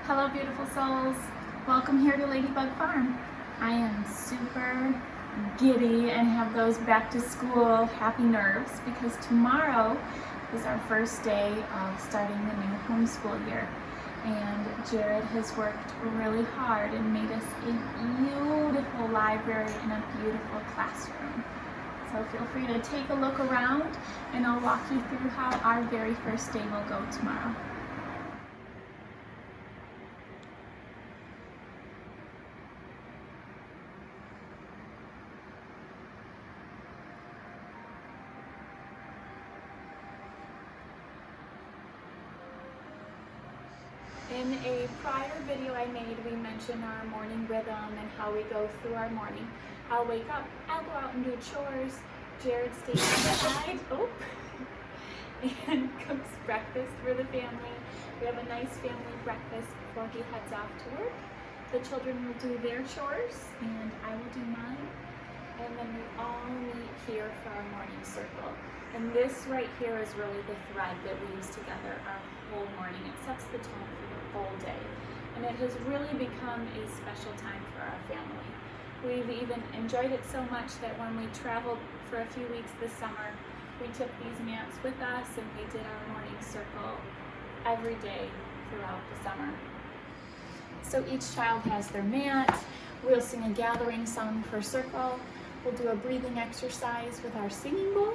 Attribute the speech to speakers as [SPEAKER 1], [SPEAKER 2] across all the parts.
[SPEAKER 1] Hello beautiful souls, welcome here to Ladybug Farm. I am super giddy and have those back to school happy nerves because tomorrow is our first day of starting the new homeschool year. And Jared has worked really hard and made us a beautiful library and a beautiful classroom. So feel free to take a look around and I'll walk you through how our very first day will go tomorrow. In a prior video I made, we mentioned our morning rhythm and how we go through our morning. I'll wake up, I'll go out and do chores, Jared stays inside, and cooks breakfast for the family. We have a nice family breakfast before he heads off to work. The children will do their chores and I will do mine. And then we all meet here for our morning circle. And this right here is really the thread that weaves together our whole morning. It sets the tone for the whole day. And it has really become a special time for our family. We've even enjoyed it so much that when we traveled for a few weeks this summer, we took these mats with us and we did our morning circle every day throughout the summer. So each child has their mat. We'll sing a gathering song for circle. We'll do a breathing exercise with our singing bowl.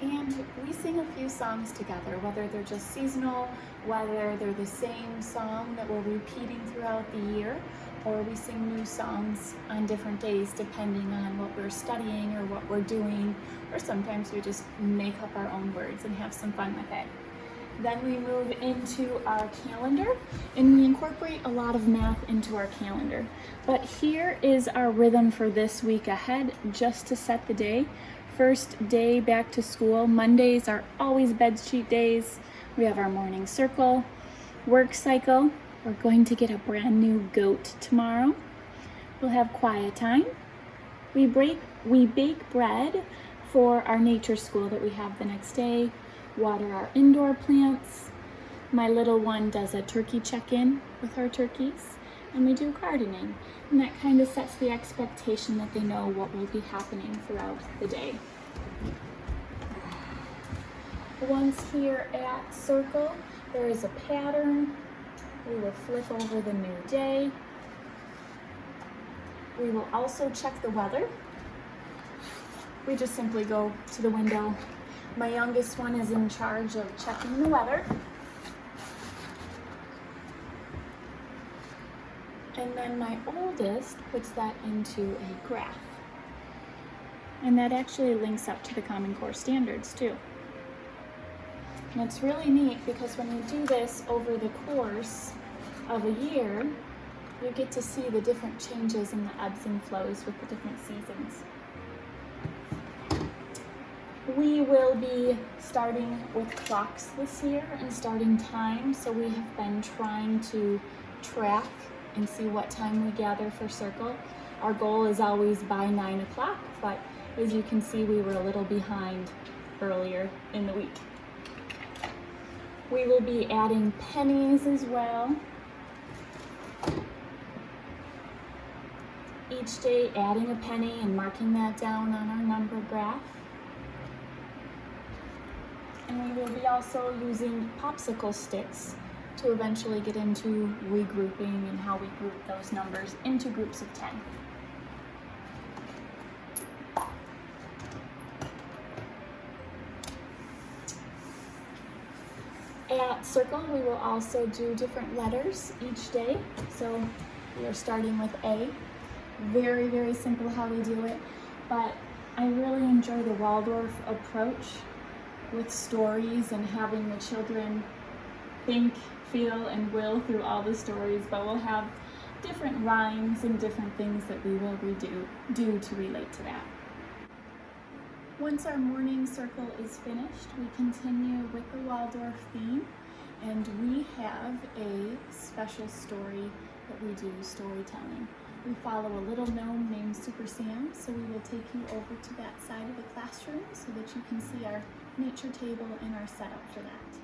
[SPEAKER 1] And we sing a few songs together, whether they're just seasonal, whether they're the same song that we're repeating throughout the year, or we sing new songs on different days depending on what we're studying or what we're doing, or sometimes we just make up our own words and have some fun with it. Then we move into our calendar and we incorporate a lot of math into our calendar. But here is our rhythm for this week ahead, just to set the day. First day back to school. Mondays are always bedsheet days. We have our morning circle, work cycle. We're going to get a brand new goat tomorrow. We'll have quiet time. We bake bread for our nature school that we have the next day. Water our indoor plants. My little one does a turkey check-in with our turkeys, and we do gardening. And that kind of sets the expectation that they know what will be happening throughout the day. Once here at Circle, there is a pattern. We will flip over the new day. We will also check the weather. We just simply go to the window. My youngest one is in charge of checking the weather. And then my oldest puts that into a graph. And that actually links up to the Common Core standards too. And it's really neat because when you do this over the course of a year, you get to see the different changes in the ebbs and flows with the different seasons. We will be starting with clocks this year and starting time, so we have been trying to track and see what time we gather for circle. Our goal is always by 9 o'clock, but as you can see, we were a little behind earlier in the week. We will be adding pennies as well. Each day adding a penny and marking that down on our number graph. And we will be also using popsicle sticks to eventually get into regrouping and how we group those numbers into groups of 10. At Circle, we will also do different letters each day. So we are starting with A. Very, very simple how we do it, but I really enjoy the Waldorf approach with stories and having the children think, feel, and will through all the stories, but we'll have different rhymes and different things that we will do to relate to that. Once our morning circle is finished, we continue with the Waldorf theme, and we have a special story that we do storytelling. We follow a little gnome named Super Sam, so we will take you over to that side of the classroom so that you can see our nature table and our setup for that.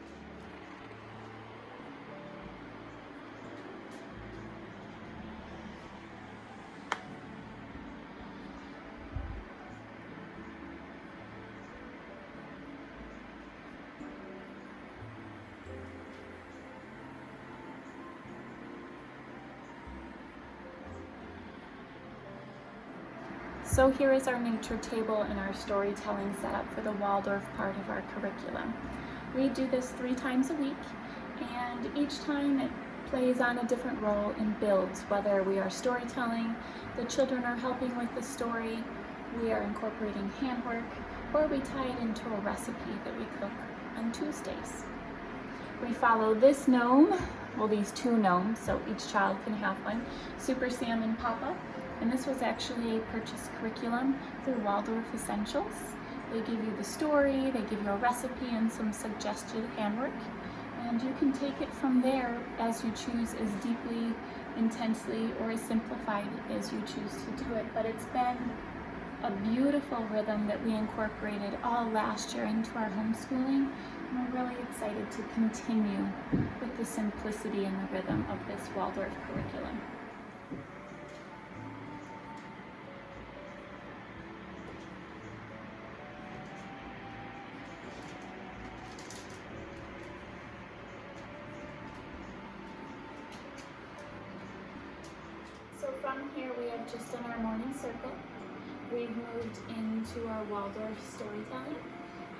[SPEAKER 1] So here is our nature table and our storytelling setup for the Waldorf part of our curriculum. We do this 3 times a week, and each time it plays on a different role and builds, whether we are storytelling, the children are helping with the story, we are incorporating handwork, or we tie it into a recipe that we cook on Tuesdays. We follow this gnome, well, these 2 gnomes, so each child can have one, Super Sam and Papa. And this was actually a purchased curriculum through Waldorf Essentials. They give you the story, they give you a recipe and some suggested handwork. And you can take it from there as you choose, as deeply, intensely, or as simplified as you choose to do it. But it's been a beautiful rhythm that we incorporated all last year into our homeschooling. And we're really excited to continue with the simplicity and the rhythm of this Waldorf curriculum. So from here we have just done our morning circle. We've moved into our Waldorf storytelling,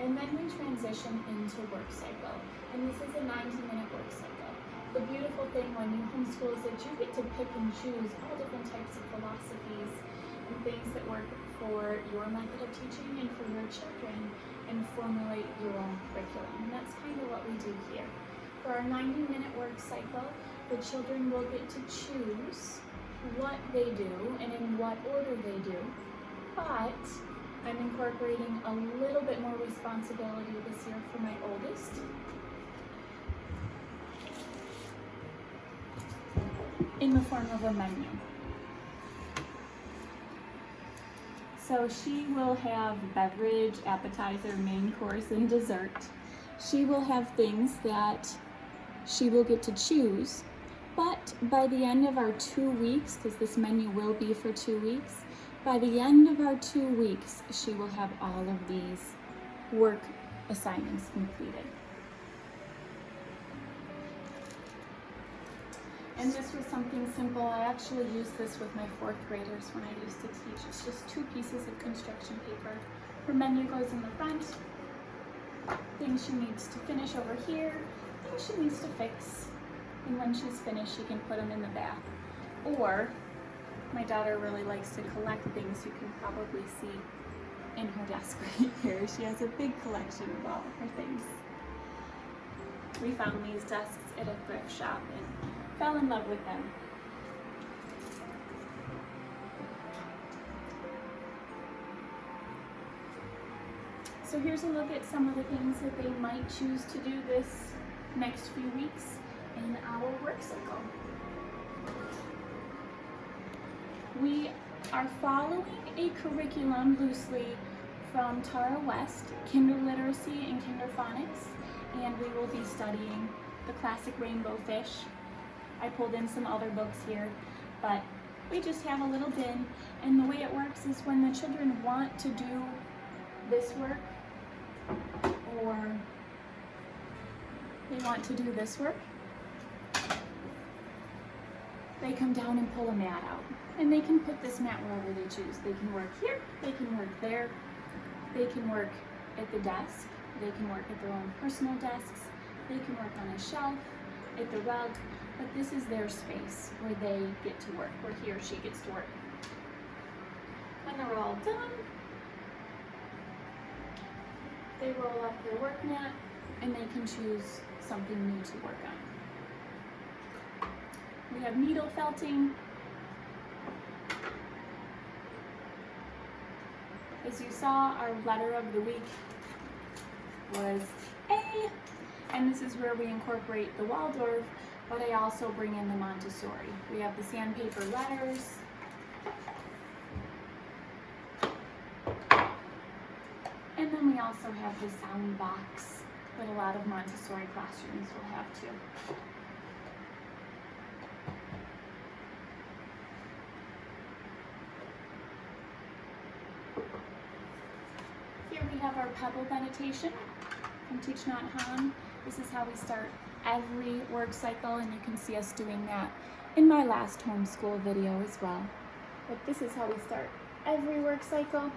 [SPEAKER 1] and then we transition into work cycle. And this is a 90-minute work cycle. The beautiful thing when you homeschool is that you get to pick and choose all different types of philosophies and things that work for your method of teaching and for your children, and formulate your own curriculum. And that's kind of what we do here. For our 90-minute work cycle, the children will get to choose what they do and in what order they do. But I'm incorporating a little bit more responsibility this year for my oldest. In the form of a menu. So she will have beverage, appetizer, main course, and dessert. She will have things that she will get to choose, but by the end of our 2 weeks, because this menu will be for 2 weeks, by the end of our 2 weeks, she will have all of these work assignments completed. And this was something simple. I actually used this with my 4th graders when I used to teach. It's just 2 pieces of construction paper. Her menu goes in the front. Things she needs to finish over here. Things she needs to fix. And when she's finished, she can put them in the back. Or, my daughter really likes to collect things. You can probably see in her desk right here. She has a big collection of all of her things. We found these desks at a thrift shop and fell in love with them. So here's a look at some of the things that they might choose to do this next few weeks in our work cycle. We are following a curriculum loosely from Tara West, Kinder Literacy and Kinder Phonics, and we will be studying the classic rainbow fish. I pulled in some other books here, but we just have a little bin, and the way it works is when the children want to do this work, or they want to do this work, they come down and pull a mat out. And they can put this mat wherever they choose. They can work here, they can work there, they can work at the desk, they can work at their own personal desks, they can work on a shelf, at the rug, but this is their space where they get to work, where he or she gets to work. When they're all done, they roll up their work mat and they can choose something new to work on. We have needle felting. As you saw, our letter of the week was A, and this is where we incorporate the Waldorf, but I also bring in the Montessori. We have the sandpaper letters, and then we also have the sound box that a lot of Montessori classrooms will have too. Here we have our Pebble meditation from Teach Not Han. This is how we start every work cycle, and you can see us doing that in my last homeschool video as well. But this is how we start every work cycle.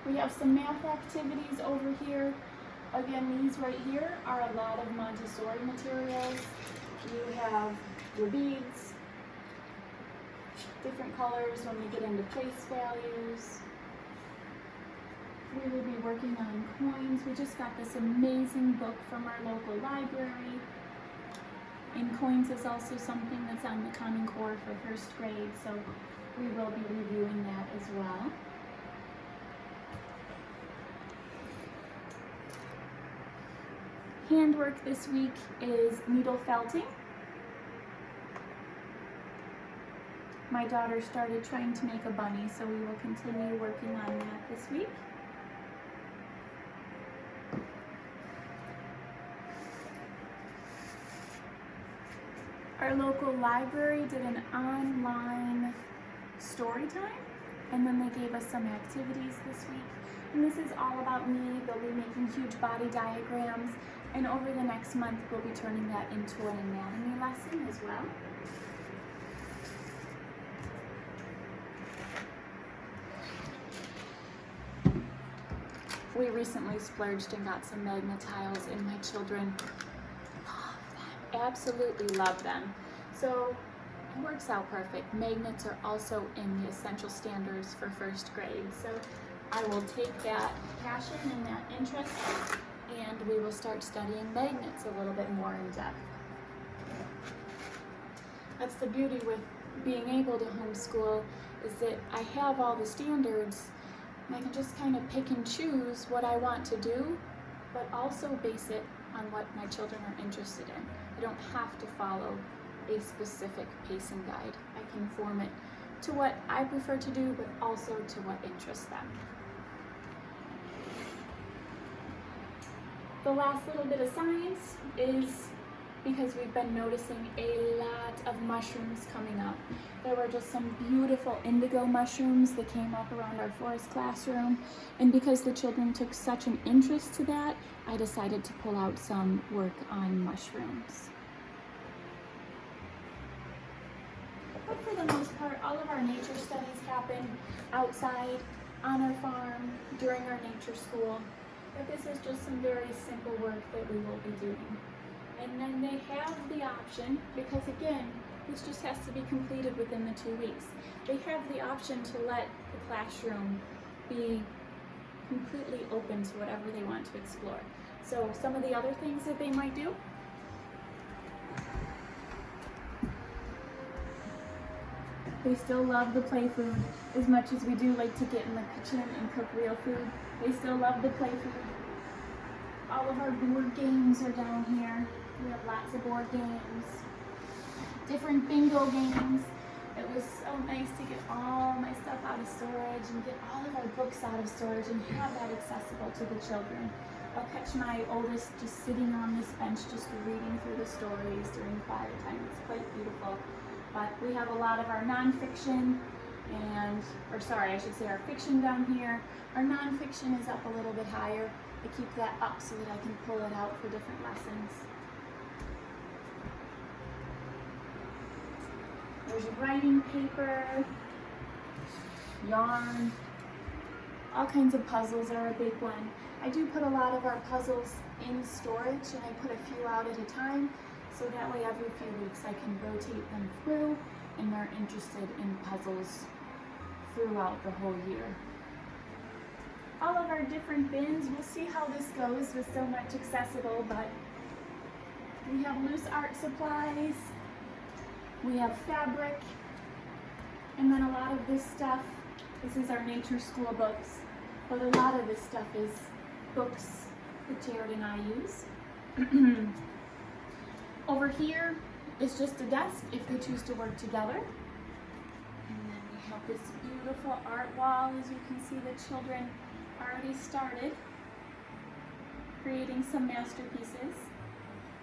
[SPEAKER 1] We have some math activities over here. Again, these right here are a lot of Montessori materials. You have your beads, different colors when we get into place values. We will be working on coins. We just got this amazing book from our local library. And coins is also something that's on the Common Core for first grade, so we will be reviewing that as well. Handwork this week is needle felting. My daughter started trying to make a bunny, so we will continue working on that this week. Our local library did an online story time, and then they gave us some activities this week. And this is all about me. They'll be making huge body diagrams, and over the next month we'll be turning that into an anatomy lesson as well. We recently splurged and got some magnet tiles, and my children love them, absolutely love them. So it works out perfect. Magnets are also in the essential standards for first grade. So I will take that passion and that interest, and we will start studying magnets a little bit more in depth. That's the beauty with being able to homeschool, is that I have all the standards, and I can just kind of pick and choose what I want to do, but also base it on what my children are interested in. I don't have to follow a specific pacing guide. I can form it to what I prefer to do, but also to what interests them. The last little bit of science is because we've been noticing a lot of mushrooms coming up. There were just some beautiful indigo mushrooms that came up around our forest classroom, and because the children took such an interest to that, I decided to pull out some work on mushrooms. But for the most part, all of our nature studies happen outside, on our farm, during our nature school. But this is just some very simple work that we will be doing. And then they have the option, because again, this just has to be completed within the 2 weeks. They have the option to let the classroom be completely open to whatever they want to explore. So some of the other things that they might do, they still love the play food as much as we do like to get in the kitchen and cook real food. They still love the play food. All of our board games are down here. We have lots of board games, different bingo games. It was so nice to get all my stuff out of storage and get all of our books out of storage and have that accessible to the children. I'll catch my oldest just sitting on this bench just reading through the stories during quiet time. It's quite beautiful. But we have a lot of our nonfiction our fiction down here. Our nonfiction is up a little bit higher. I keep that up so that I can pull it out for different lessons. There's writing paper, yarn, all kinds of puzzles are a big one. I do put a lot of our puzzles in storage, and I put a few out at a time, so that way every few weeks I can rotate them through, and they're interested in puzzles throughout the whole year. All of our different bins, we'll see how this goes with so much accessible, but we have loose art supplies, we have fabric, and then a lot of this stuff, this is our nature school books, but a lot of this stuff is books that Jared and I use. Over here is just a desk if they choose to work together. And then we have this beautiful art wall. As you can see, the children already started creating some masterpieces,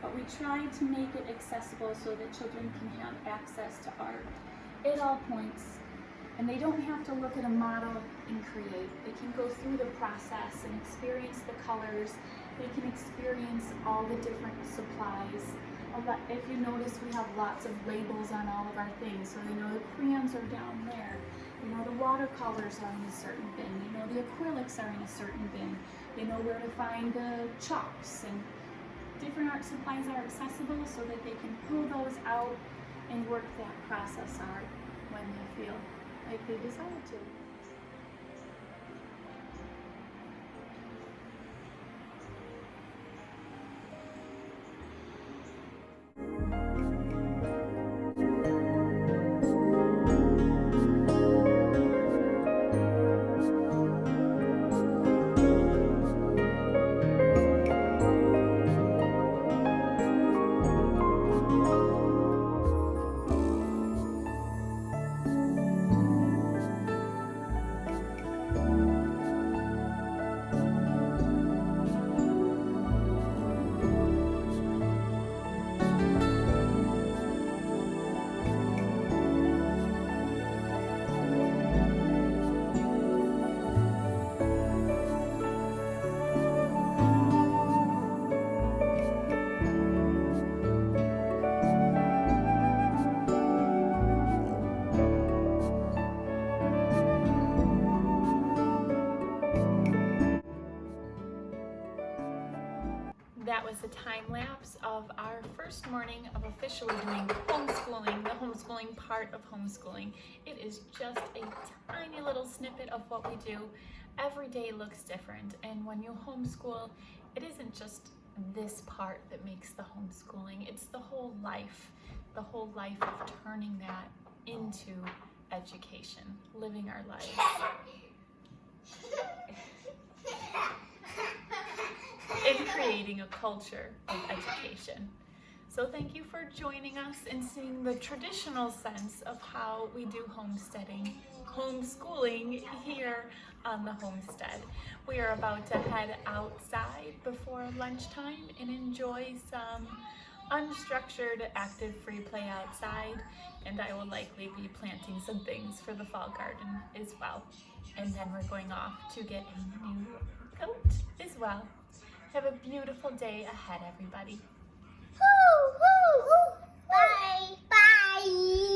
[SPEAKER 1] but we try to make it accessible so that children can have access to art at all points. And they don't have to look at a model and create. They can go through the process and experience the colors. They can experience all the different supplies. If you notice, we have lots of labels on all of our things, so they know the crayons are down there, You know, the watercolors are in a certain bin. You know, the acrylics are in a certain bin. They know where to find the chalks, and different art supplies are accessible so that they can pull those out and work that process out when they feel like they desire to. That was a time lapse of our first morning of officially doing homeschooling, the homeschooling part of homeschooling. It is just a tiny little snippet of what we do. Every day looks different, and when you homeschool, it isn't just this part that makes the homeschooling, it's the whole life of turning that into education, living our lives. In creating a culture of education. So thank you for joining us and seeing the traditional sense of how we do homeschooling here on the homestead. We are about to head outside before lunchtime and enjoy some unstructured active free play outside, and I will likely be planting some things for the fall garden as well. And then we're going off to get a new coat as well. Have a beautiful day ahead, everybody.
[SPEAKER 2] Bye. Bye.